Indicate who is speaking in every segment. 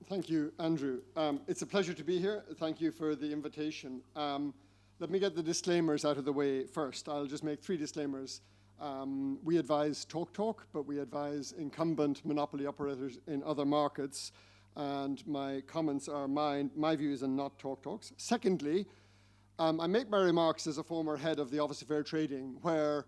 Speaker 1: Thank you, Andrew. It's a pleasure to be here. Thank you for the invitation. Let me get the disclaimers out of the way first. I'll just make 3 disclaimers. We advise TalkTalk, but we advise incumbent monopoly operators in other markets, and my comments are my views and not TalkTalk's. Secondly, I make my remarks as a former head of the Office of Fair Trading, where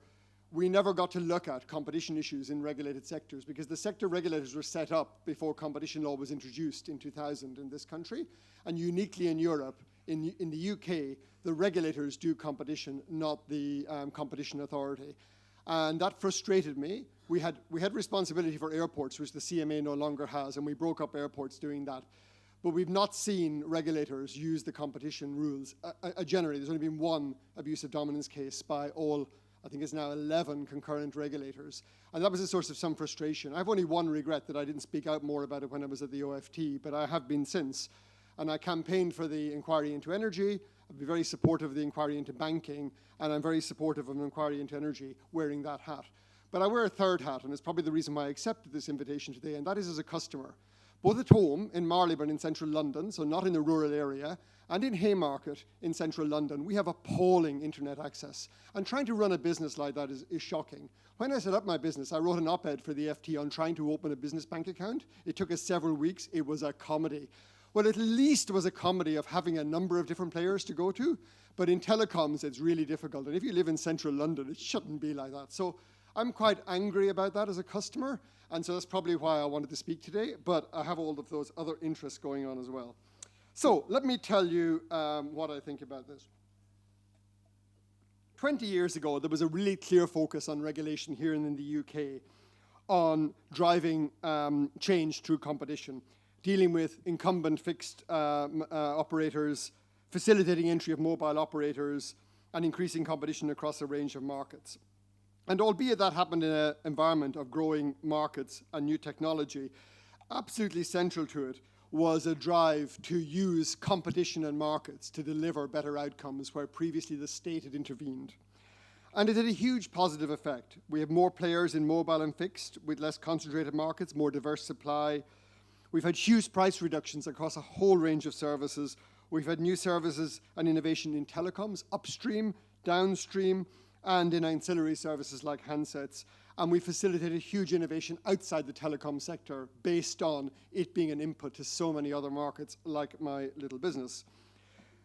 Speaker 1: we never got to look at competition issues in regulated sectors because the sector regulators were set up before competition law was introduced in 2000 in this country. And uniquely in Europe, in the UK, the regulators do competition, not the competition authority. And that frustrated me. We had responsibility for airports, which the CMA no longer has, and we broke up airports doing that. But we've not seen regulators use the competition rules. Generally, there's only been one abusive dominance case by all, I think it's now 11 concurrent regulators. And that was a source of some frustration. I have only one regret, that I didn't speak out more about it when I was at the OFT, but I have been since. And I campaigned for the inquiry into energy. I'd be very supportive of the inquiry into banking, and I'm very supportive of an inquiry into energy, wearing that hat. But I wear a third hat, and it's probably the reason why I accepted this invitation today, and that is as a customer. Both at home in Marylebone in central London, so not in the rural area, and in Haymarket in central London, we have appalling internet access. And trying to run a business like that is shocking. When I set up my business, I wrote an op-ed for the FT on trying to open a business bank account. It took us several weeks. It was a comedy. Well, at least it was a comedy of having a number of different players to go to. But in telecoms, it's really difficult. And if you live in central London, it shouldn't be like that. So I'm quite angry about that as a customer. And so that's probably why I wanted to speak today. But I have all of those other interests going on as well. So let me tell you what I think about this. 20 years ago, there was a really clear focus on regulation here in the UK on driving change through competition, dealing with incumbent fixed operators, facilitating entry of mobile operators, and increasing competition across a range of markets. And albeit that happened in an environment of growing markets and new technology, absolutely central to it was a drive to use competition and markets to deliver better outcomes where previously the state had intervened. And it had a huge positive effect. We have more players in mobile and fixed with less concentrated markets, more diverse supply. We've had huge price reductions across a whole range of services. We've had new services and innovation in telecoms, upstream, downstream, and in ancillary services like handsets. And we facilitated huge innovation outside the telecom sector based on it being an input to so many other markets like my little business.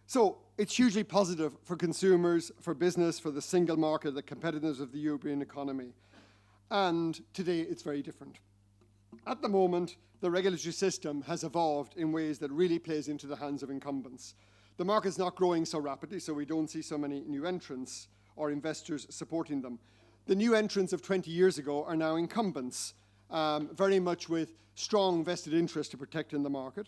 Speaker 1: So it's hugely positive for consumers, for business, for the single market, the competitiveness of the European economy. And today it's very different. At the moment, the regulatory system has evolved in ways that really plays into the hands of incumbents. The market's not growing so rapidly, so we don't see so many new entrants or investors supporting them. The new entrants of 20 years ago are now incumbents, very much with strong vested interest to protect in the market.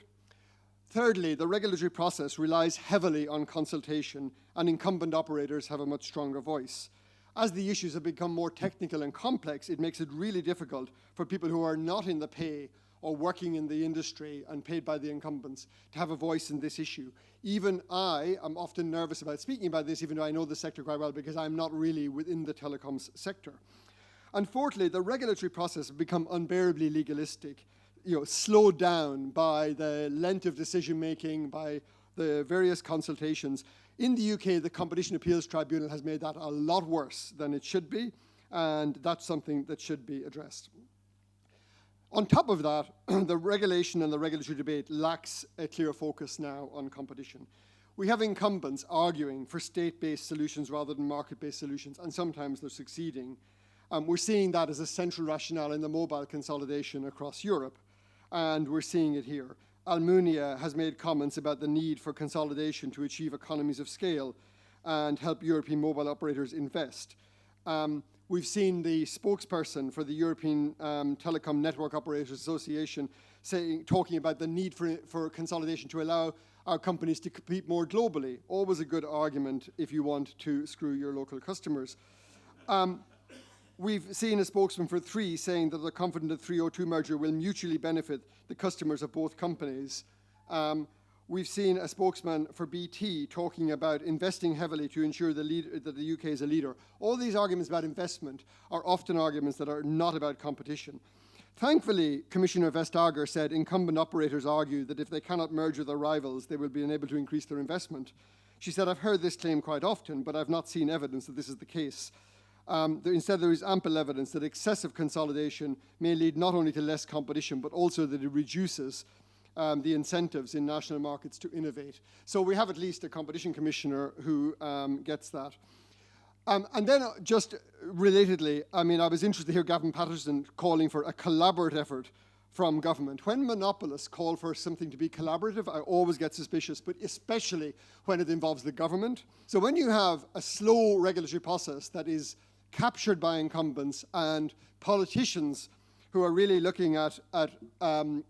Speaker 1: Thirdly, the regulatory process relies heavily on consultation, and incumbent operators have a much stronger voice. As the issues have become more technical and complex, it makes it really difficult for people who are not in the pay or working in the industry and paid by the incumbents to have a voice in this issue. Even I am often nervous about speaking about this, even though I know the sector quite well, because I'm not really within the telecoms sector. And fourthly, the regulatory process has become unbearably legalistic, slowed down by the length of decision-making, by the various consultations. In the UK, the Competition Appeals Tribunal has made that a lot worse than it should be, and that's something that should be addressed. On top of that, the regulation and the regulatory debate lacks a clear focus now on competition. We have incumbents arguing for state-based solutions rather than market-based solutions, and sometimes they're succeeding. We're seeing that as a central rationale in the mobile consolidation across Europe, and we're seeing it here. Almunia has made comments about the need for consolidation to achieve economies of scale and help European mobile operators invest. We've seen the spokesperson for the European Telecom Network Operators Association talking about the need for consolidation to allow our companies to compete more globally. Always a good argument if you want to screw your local customers. We've seen a spokesman for Three saying that they're confident the 302 merger will mutually benefit the customers of both companies. We've seen a spokesman for BT talking about investing heavily to ensure that the UK is a leader. All these arguments about investment are often arguments that are not about competition. Thankfully, Commissioner Vestager said incumbent operators argue that if they cannot merge with their rivals, they will be unable to increase their investment. She said, I've heard this claim quite often, but I've not seen evidence that this is the case. Instead, there is ample evidence that excessive consolidation may lead not only to less competition, but also that it reduces the incentives in national markets to innovate. So we have at least a competition commissioner who gets that. And then just relatedly, I was interested to hear Gavin Patterson calling for a collaborative effort from government. When monopolists call for something to be collaborative, I always get suspicious, but especially when it involves the government. So when you have a slow regulatory process that is captured by incumbents and politicians who are really looking at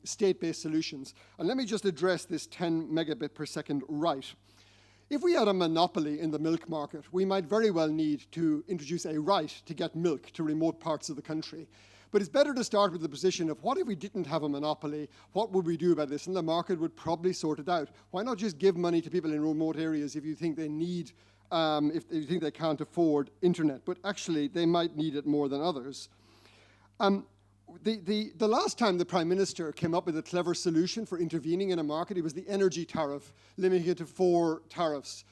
Speaker 1: state-based solutions. And let me just address this 10 megabit per second right. If we had a monopoly in the milk market, we might very well need to introduce a right to get milk to remote parts of the country. But it's better to start with the position of what if we didn't have a monopoly? What would we do about this? And the market would probably sort it out. Why not just give money to people in remote areas if you think they need, if you think they can't afford internet? But actually, they might need it more than others. The last time the Prime Minister came up with a clever solution for intervening in a market, it was the energy tariff, limiting it to 4 tariffs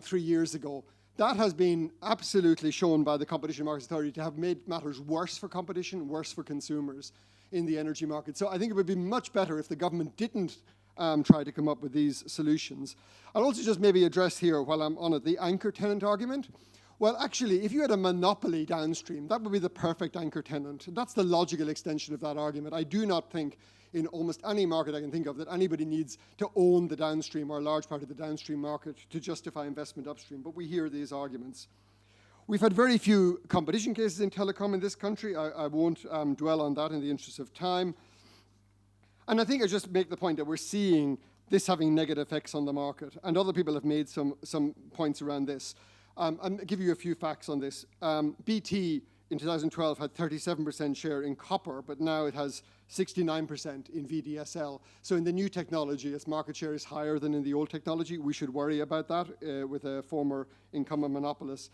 Speaker 1: 3 years ago. That has been absolutely shown by the Competition Markets Authority to have made matters worse for competition, worse for consumers in the energy market. So I think it would be much better if the government didn't try to come up with these solutions. I'll also just maybe address here, while I'm on it, the anchor tenant argument. Well, actually, if you had a monopoly downstream, that would be the perfect anchor tenant. That's the logical extension of that argument. I do not think in almost any market I can think of that anybody needs to own the downstream or a large part of the downstream market to justify investment upstream, but we hear these arguments. We've had very few competition cases in telecom in this country. I won't dwell on that in the interest of time. And I think I just make the point that we're seeing this having negative effects on the market, and other people have made some points around this. I'll give you a few facts on this. BT in 2012 had 37% share in copper, but now it has 69% in VDSL. So in the new technology, its market share is higher than in the old technology. We should worry about that with a former incumbent monopolist.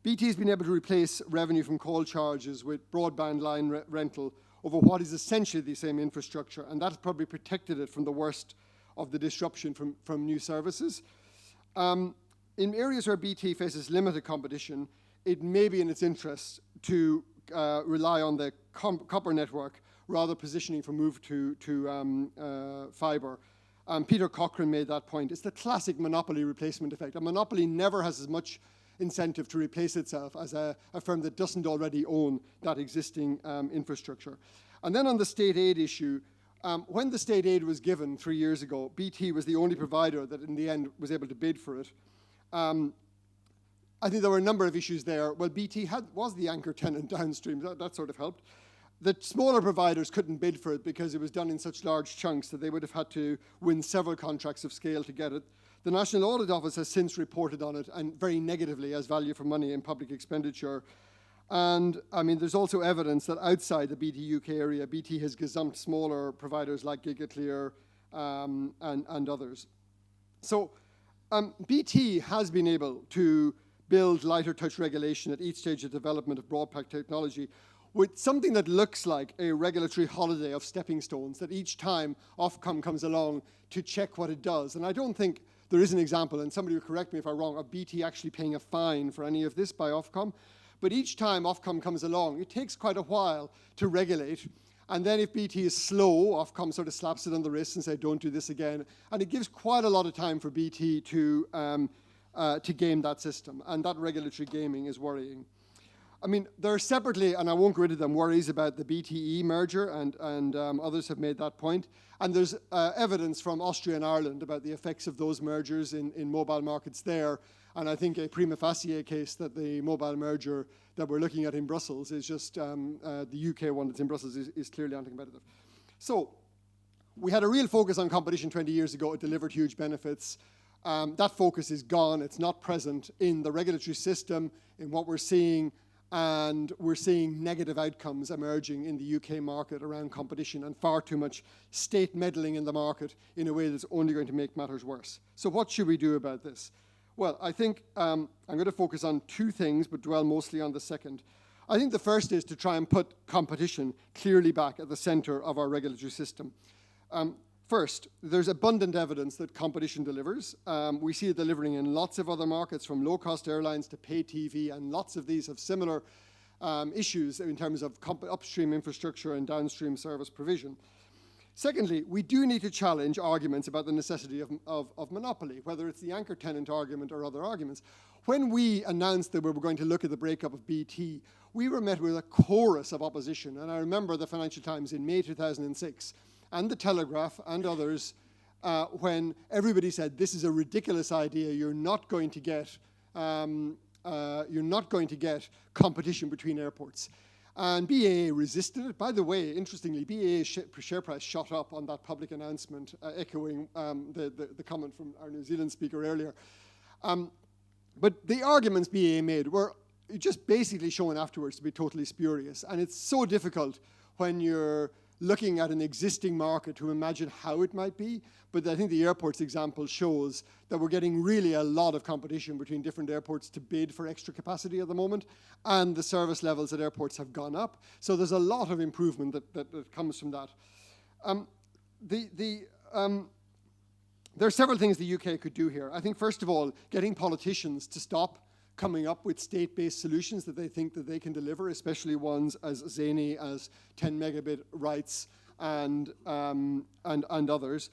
Speaker 1: BT has been able to replace revenue from call charges with broadband line rental over what is essentially the same infrastructure, and that's probably protected it from the worst of the disruption from new services. In areas where BT faces limited competition, it may be in its interest to rely on the copper network rather positioning for move to fibre. Peter Cochrane made that point. It's the classic monopoly replacement effect. A monopoly never has as much incentive to replace itself as a firm that doesn't already own that existing infrastructure. And then on the state aid issue, when the state aid was given 3 years ago, BT was the only provider that in the end was able to bid for it. I think there were a number of issues there. Well, BT was the anchor tenant downstream. That sort of helped. The smaller providers couldn't bid for it because it was done in such large chunks that they would have had to win several contracts of scale to get it. The National Audit Office has since reported on it, and very negatively as value for money in public expenditure. And there's also evidence that outside the BT UK area, BT has gazumped smaller providers like GigaClear and others. So BT has been able to build lighter touch regulation at each stage of development of broadband technology with something that looks like a regulatory holiday of stepping stones, that each time Ofcom comes along to check what it does. And I don't think there is an example, and somebody will correct me if I'm wrong, of BT actually paying a fine for any of this by Ofcom. But each time Ofcom comes along, it takes quite a while to regulate. And then if BT is slow, Ofcom sort of slaps it on the wrist and says, don't do this again. And it gives quite a lot of time for BT to game that system. And that regulatory gaming is worrying. There are separately, and I won't go into them, worries about the BTE merger, and others have made that point. And there's evidence from Austria and Ireland about the effects of those mergers in mobile markets there. And I think a prima facie case that the mobile merger that we're looking at in Brussels is just, the UK one that's in Brussels is clearly anti-competitive. So we had a real focus on competition 20 years ago. It delivered huge benefits. That focus is gone. It's not present in the regulatory system, in what we're seeing, and we're seeing negative outcomes emerging in the UK market around competition and far too much state meddling in the market in a way that's only going to make matters worse. So what should we do about this? Well, I think I'm going to focus on two things, but dwell mostly on the second. I think the first is to try and put competition clearly back at the center of our regulatory system. First, there's abundant evidence that competition delivers. We see it delivering in lots of other markets, from low-cost airlines to pay TV, and lots of these have similar issues in terms of upstream infrastructure and downstream service provision. Secondly, we do need to challenge arguments about the necessity of monopoly, whether it's the anchor tenant argument or other arguments. When we announced that we were going to look at the breakup of BT, we were met with a chorus of opposition. And I remember the Financial Times in May 2006, and the Telegraph and others, when everybody said, this is a ridiculous idea, you're not going to get competition between airports. And BAA resisted it. By the way, interestingly, BAA's share price shot up on that public announcement, echoing the comment from our New Zealand speaker earlier. But the arguments BAA made were just basically shown afterwards to be totally spurious. And it's so difficult when you're looking at an existing market to imagine how it might be. But I think the airports example shows that we're getting really a lot of competition between different airports to bid for extra capacity at the moment, and the service levels at airports have gone up. So there's a lot of improvement that comes from that. There are several things the UK could do here. I think, first of all, getting politicians to stop coming up with state-based solutions that they think that they can deliver, especially ones as zany as 10 megabit rights and others.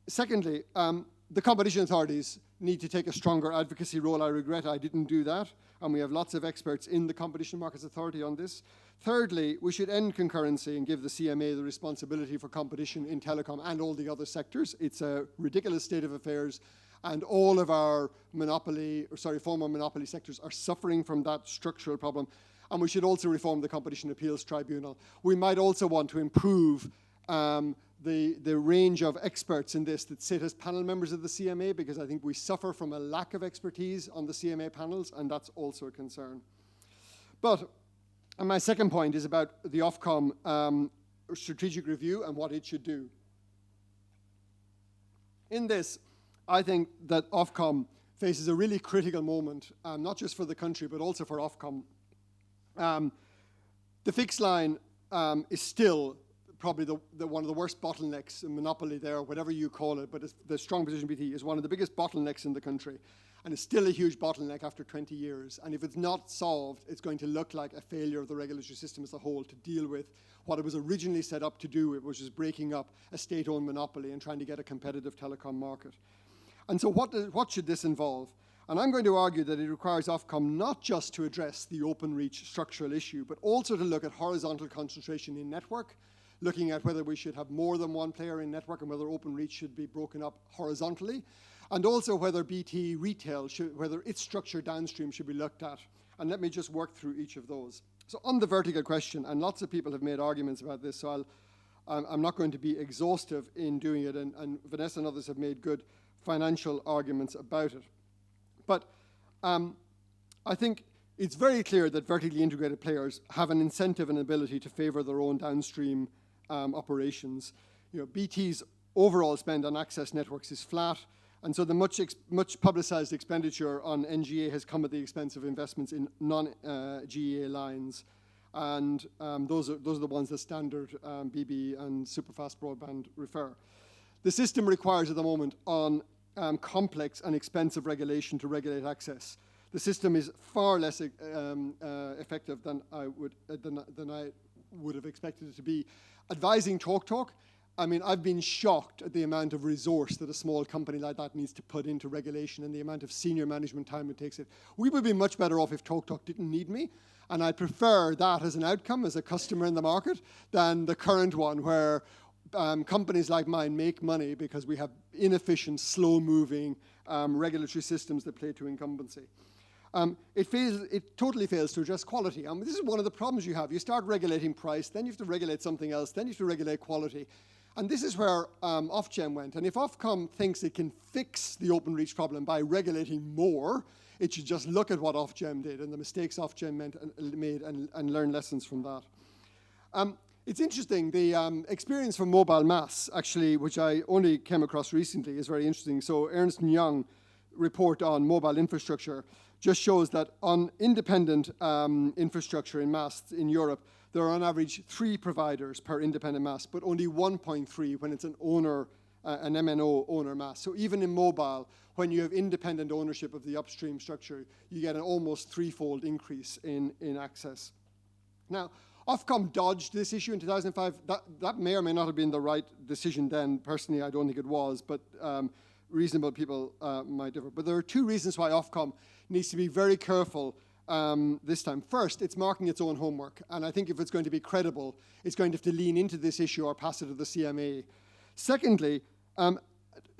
Speaker 1: Secondly, the competition authorities need to take a stronger advocacy role. I regret I didn't do that, and we have lots of experts in the Competition Markets Authority on this. Thirdly, we should end concurrency and give the CMA the responsibility for competition in telecom and all the other sectors. It's a ridiculous state of affairs, and all of our former monopoly sectors are suffering from that structural problem. And we should also reform the Competition Appeals Tribunal. We might also want to improve the range of experts in this that sit as panel members of the CMA, because I think we suffer from a lack of expertise on the CMA panels, and that's also a concern. But my second point is about the Ofcom strategic review and what it should do. In this, I think that Ofcom faces a really critical moment, not just for the country, but also for Ofcom. The fixed line is still probably one of the worst bottlenecks in monopoly there, whatever you call it, but the strong position BT is one of the biggest bottlenecks in the country. And it's still a huge bottleneck after 20 years. And if it's not solved, it's going to look like a failure of the regulatory system as a whole to deal with what it was originally set up to do, which is breaking up a state-owned monopoly and trying to get a competitive telecom market. And so what should this involve? And I'm going to argue that it requires Ofcom not just to address the open reach structural issue, but also to look at horizontal concentration in network, looking at whether we should have more than one player in network and whether open reach should be broken up horizontally, and also whether BT retail, whether its structure downstream should be looked at. And let me just work through each of those. So on the vertical question, and lots of people have made arguments about this, so I'm not going to be exhaustive in doing it, and Vanessa and others have made good financial arguments about it. But I think it's very clear that vertically integrated players have an incentive and ability to favor their own downstream operations. BT's overall spend on access networks is flat, and so the much publicized expenditure on NGA has come at the expense of investments in non-GEA lines, and those are the ones that standard BB and superfast broadband refer. The system requires at the moment on complex and expensive regulation to regulate access. The system is far less effective than I would have expected it to be. Advising TalkTalk, I mean, I've been shocked at the amount of resource that a small company like that needs to put into regulation and the amount of senior management time it takes it. We would be much better off if TalkTalk didn't need me, and I prefer that as an outcome as a customer in the market than the current one where companies like mine make money because we have inefficient, slow-moving regulatory systems that play to incumbency. It totally fails to address quality. This is one of the problems you have. You start regulating price, then you have to regulate something else, then you have to regulate quality. And this is where Ofgem went. And if Ofcom thinks it can fix the open reach problem by regulating more, it should just look at what Ofgem did and the mistakes Ofgem made and learn lessons from that. It's interesting, the experience from mobile mass, actually, which I only came across recently, is very interesting. So Ernst & Young report on mobile infrastructure just shows that on independent infrastructure in masts in Europe, there are on average 3 providers per independent mast, but only 1.3 when it's an MNO owner mast. So even in mobile, when you have independent ownership of the upstream structure, you get an almost 3-fold increase in access. Now, Ofcom dodged this issue in 2005. That may or may not have been the right decision then. Personally, I don't think it was, but reasonable people might differ. But there are 2 reasons why Ofcom needs to be very careful this time. First, it's marking its own homework. And I think if it's going to be credible, it's going to have to lean into this issue or pass it to the CMA. Secondly,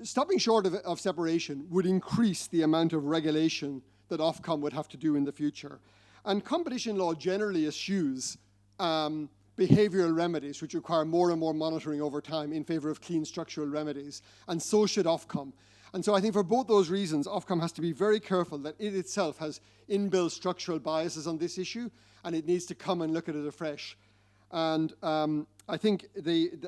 Speaker 1: stopping short of separation would increase the amount of regulation that Ofcom would have to do in the future. And competition law generally eschews behavioral remedies, which require more and more monitoring over time in favor of clean structural remedies, and so should Ofcom. And so I think for both those reasons, Ofcom has to be very careful that it itself has inbuilt structural biases on this issue, and it needs to come and look at it afresh. And I think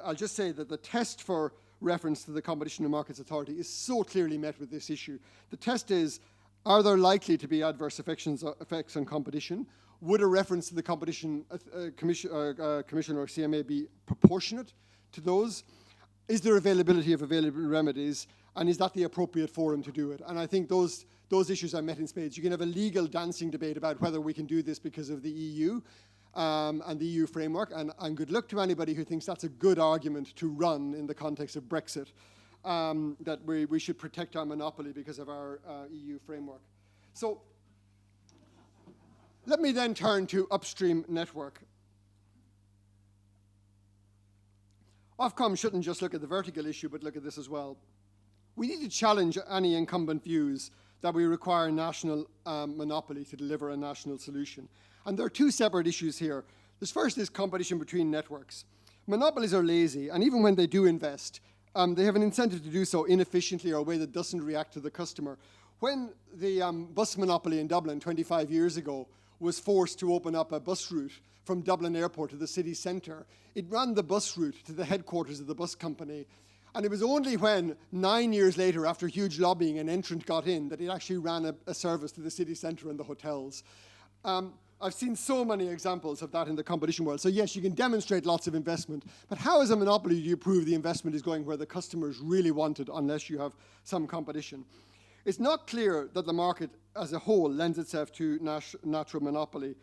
Speaker 1: I'll just say that the test for reference to the Competition and Markets Authority is so clearly met with this issue. The test is, are there likely to be adverse effects on competition? Would a reference to the Competition Commission or CMA be proportionate to those? Is there availability of available remedies? And is that the appropriate forum to do it? And I think those issues are met in spades. You can have a legal dancing debate about whether we can do this because of the EU and the EU framework. And good luck to anybody who thinks that's a good argument to run in the context of Brexit, that we should protect our monopoly because of our EU framework. So let me then turn to Upstream network. Ofcom shouldn't just look at the vertical issue, but look at this as well. We need to challenge any incumbent views that we require a national monopoly to deliver a national solution. And there are 2 separate issues here. This first is competition between networks. Monopolies are lazy, and even when they do invest, they have an incentive to do so inefficiently or a way that doesn't react to the customer. When the bus monopoly in Dublin 25 years ago was forced to open up a bus route from Dublin Airport to the city centre, it ran the bus route to the headquarters of the bus company. And it was only when 9 years later, after huge lobbying, an entrant got in that it actually ran a service to the city centre and the hotels. I've seen so many examples of that in the competition world. So yes, you can demonstrate lots of investment, but how as a monopoly do you prove the investment is going where the customers really want it unless you have some competition? It's not clear that the market as a whole lends itself to natural monopoly.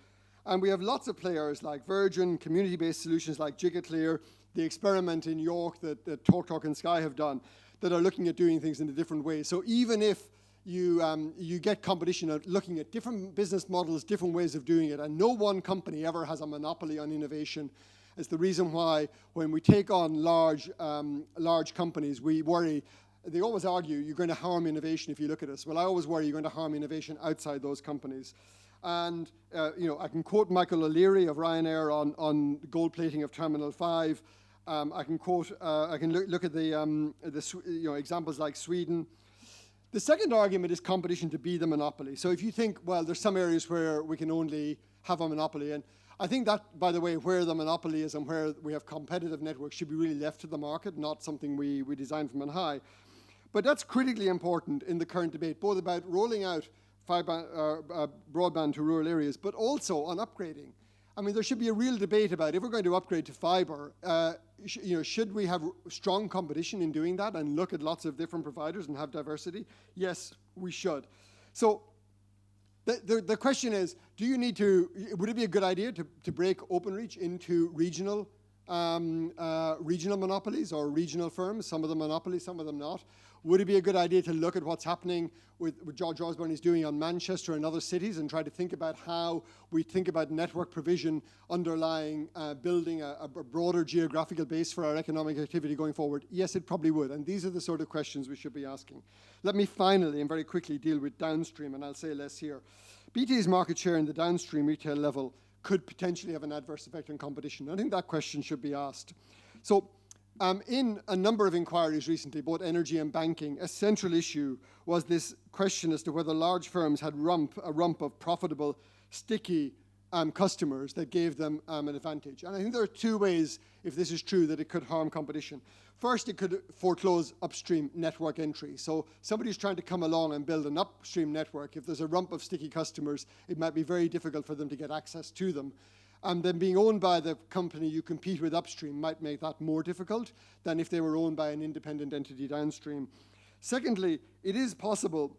Speaker 1: And we have lots of players like Virgin, community-based solutions like Gigaclear, the experiment in York that TalkTalk and Sky have done that are looking at doing things in a different way. So even if you get competition at looking at different business models, different ways of doing it, and no one company ever has a monopoly on innovation, it's the reason why when we take on large companies, we worry. They always argue you're going to harm innovation if you look at us. Well, I always worry you're going to harm innovation outside those companies. And I can quote Michael O'Leary of Ryanair on gold plating of Terminal 5. I can look at the examples like Sweden. The second argument is competition to be the monopoly. So if you think, well, there's some areas where we can only have a monopoly, and I think that, by the way, where the monopoly is and where we have competitive networks should be really left to the market, not something we design from on high. But that's critically important in the current debate, both about rolling out broadband to rural areas, but also on upgrading. I mean, there should be a real debate about if we're going to upgrade to fiber, should we have strong competition in doing that and look at lots of different providers and have diversity? Yes, we should. So the question is, would it be a good idea to break Openreach into regional monopolies or regional firms, some of them monopolies, some of them not? Would it be a good idea to look at what's happening with what George Osborne is doing on Manchester and other cities and try to think about how we think about network provision underlying building a broader geographical base for our economic activity going forward? Yes, it probably would. And these are the sort of questions we should be asking. Let me finally and very quickly deal with downstream, and I'll say less here. BT's market share in the downstream retail level could potentially have an adverse effect on competition. I think that question should be asked. So in a number of inquiries recently, both energy and banking, a central issue was this question as to whether large firms had a rump of profitable, sticky customers that gave them an advantage. And I think there are two ways, if this is true, that it could harm competition. First, it could foreclose upstream network entry. So somebody's trying to come along and build an upstream network. If there's a rump of sticky customers, it might be very difficult for them to get access to them. And then being owned by the company you compete with upstream might make that more difficult than if they were owned by an independent entity downstream. Secondly, it is possible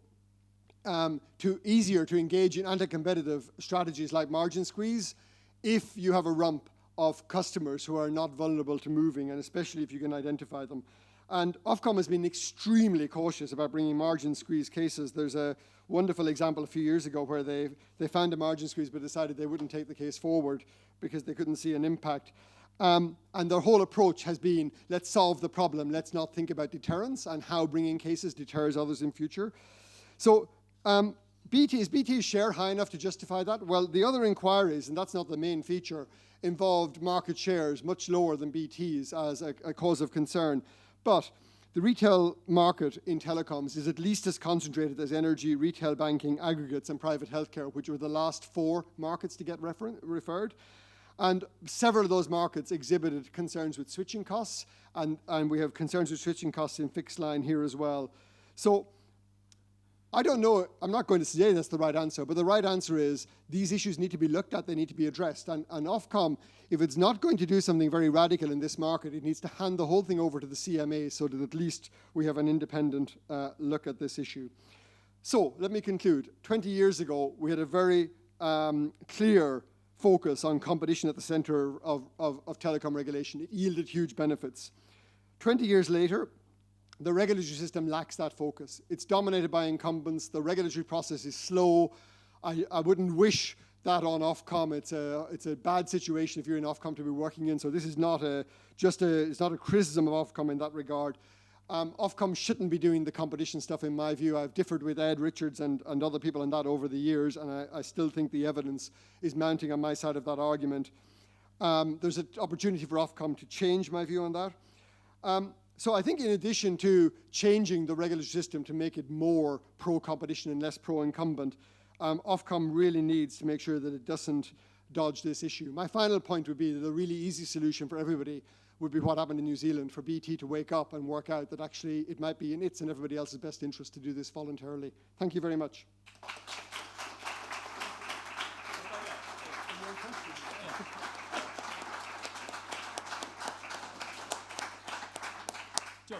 Speaker 1: easier to engage in anti-competitive strategies like margin squeeze if you have a rump of customers who are not vulnerable to moving, and especially if you can identify them. And Ofcom has been extremely cautious about bringing margin squeeze cases. There's a wonderful example a few years ago where they found a margin squeeze but decided they wouldn't take the case forward because they couldn't see an impact. And their whole approach has been, let's solve the problem, let's not think about deterrence and how bringing cases deters others in future. So is BT's share high enough to justify that? Well, the other inquiries, and that's not the main feature, involved market shares much lower than BT's as a cause of concern. But the retail market in telecoms is at least as concentrated as energy, retail banking, aggregates, and private healthcare, which were the last 4 markets to get referred. And several of those markets exhibited concerns with switching costs, and we have concerns with switching costs in fixed line here as well. So I don't know, I'm not going to say that's the right answer, but the right answer is these issues need to be looked at, they need to be addressed. And Ofcom, if it's not going to do something very radical in this market, it needs to hand the whole thing over to the CMA so that at least we have an independent look at this issue. So let me conclude. 20 years ago, we had a very clear focus on competition at the center of telecom regulation. It yielded huge benefits. 20 years later, the regulatory system lacks that focus. It's dominated by incumbents. The regulatory process is slow. I wouldn't wish that on Ofcom. It's a bad situation if you're in Ofcom to be working in. So this is not it's not a criticism of Ofcom in that regard. Ofcom shouldn't be doing the competition stuff in my view. I've differed with Ed Richards and other people on that over the years, and I still think the evidence is mounting on my side of that argument. There's an opportunity for Ofcom to change my view on that. So I think in addition to changing the regulatory system to make it more pro-competition and less pro-incumbent, Ofcom really needs to make sure that it doesn't dodge this issue. My final point would be that a really easy solution for everybody would be what happened in New Zealand, for BT to wake up and work out that actually it might be in its and everybody else's best interest to do this voluntarily. Thank you very much.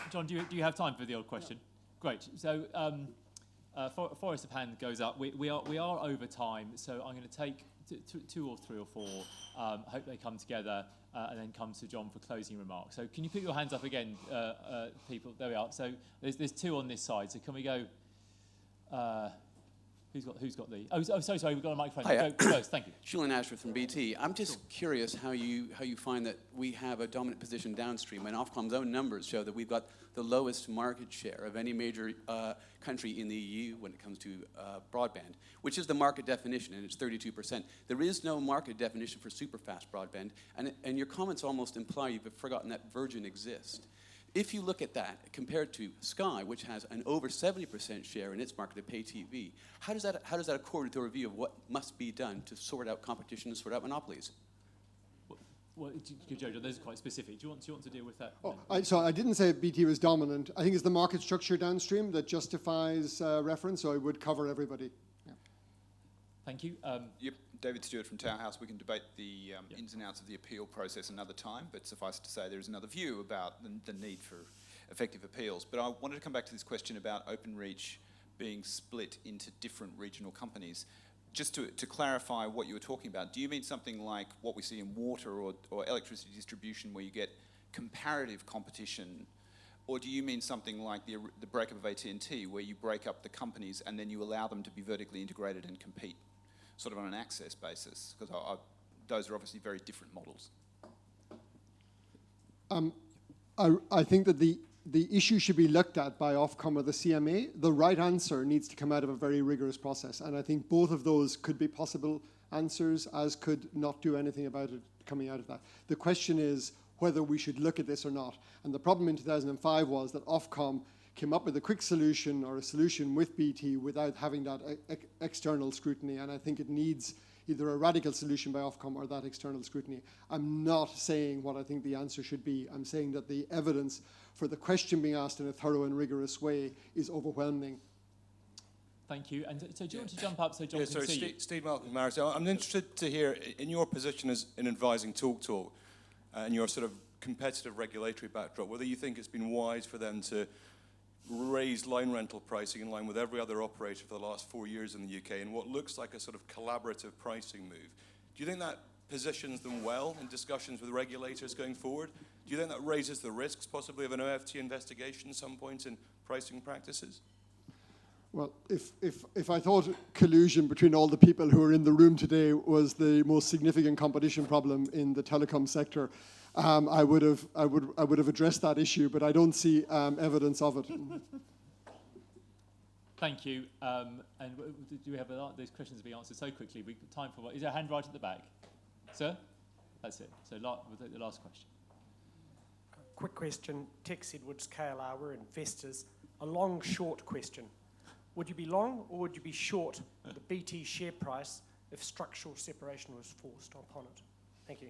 Speaker 2: John, do you have time for the old question? Yeah. Great. So, Forrest hand goes up. We are over time, so I'm going to take 2 or 3 or 4. Hope they come together, and then come to John for closing remarks. So, can you put your hands up again, people? There we are. So, there's 2 on this side. So, can we go? Who's got the? Oh, sorry. We've got a microphone. Go first. Thank you.
Speaker 3: Julian Ashworth from BT. I'm just curious how you find that we have a dominant position downstream when Ofcom's own numbers show that we've got the lowest market share of any major country in the EU when it comes to broadband, which is the market definition, and it's 32%. There is no market definition for superfast broadband, and your comments almost imply you've forgotten that Virgin exists. If you look at that compared to Sky, which has an over 70% share in its market of pay TV, how does that accord with the review of what must be done to sort out competition and sort out monopolies?
Speaker 2: Well, Jojo, those are quite specific. Do you want to deal with that?
Speaker 1: So I didn't say BT was dominant. I think it's the market structure downstream that justifies reference, so I would cover everybody. Yeah.
Speaker 2: Thank you.
Speaker 4: Yep, David Stewart from Tower House. We can debate the ins and outs of the appeal process another time, but suffice to say there is another view about the need for effective appeals. But I wanted to come back to this question about Openreach being split into different regional companies. Just to clarify what you were talking about, do you mean something like what we see in water or electricity distribution where you get comparative competition, or do you mean something like the breakup of AT&T where you break up the companies and then you allow them to be vertically integrated and compete sort of on an access basis? Because those are obviously very different models.
Speaker 1: I think that the issue should be looked at by Ofcom or the CMA. The right answer needs to come out of a very rigorous process, and I think both of those could be possible answers, as could not do anything about it coming out of that. The question is whether we should look at this or not. And the problem in 2005 was that Ofcom came up with a quick solution or a solution with BT without having that external scrutiny, and I think it needs either a radical solution by Ofcom or that external scrutiny. I'm not saying what I think the answer should be. I'm saying that the evidence for the question being asked in a thorough and rigorous way is overwhelming.
Speaker 2: Thank you. And so do you want to jump up so John can
Speaker 5: sorry,
Speaker 2: see you?
Speaker 5: Steve Malcolm, Maris. I'm interested to hear, in your position as in advising TalkTalk and your sort of competitive regulatory backdrop, whether you think it's been wise for them to raise line rental pricing in line with every other operator for the last 4 years in the UK in what looks like a sort of collaborative pricing move. Do you think that positions them well in discussions with regulators going forward? Do you think that raises the risks possibly of an OFT investigation at some point in pricing practices?
Speaker 1: Well, if I thought collusion between all the people who are in the room today was the most significant competition problem in the telecom sector, I would have addressed that issue, but I don't see evidence of it.
Speaker 2: Thank you. And do we have these questions to be answered so quickly? We've got time for is there a hand right at the back? Sir? That's it. So we'll take the last question.
Speaker 6: Quick question. Tex Edwards, KLR, we're investors. A long, short question. Would you be long or would you be short the BT share price if structural separation was forced upon it? Thank you.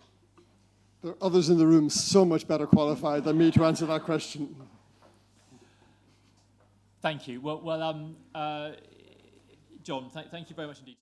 Speaker 1: There are others in the room so much better qualified than me to answer that question.
Speaker 2: Thank you. Well, John, thank you very much indeed.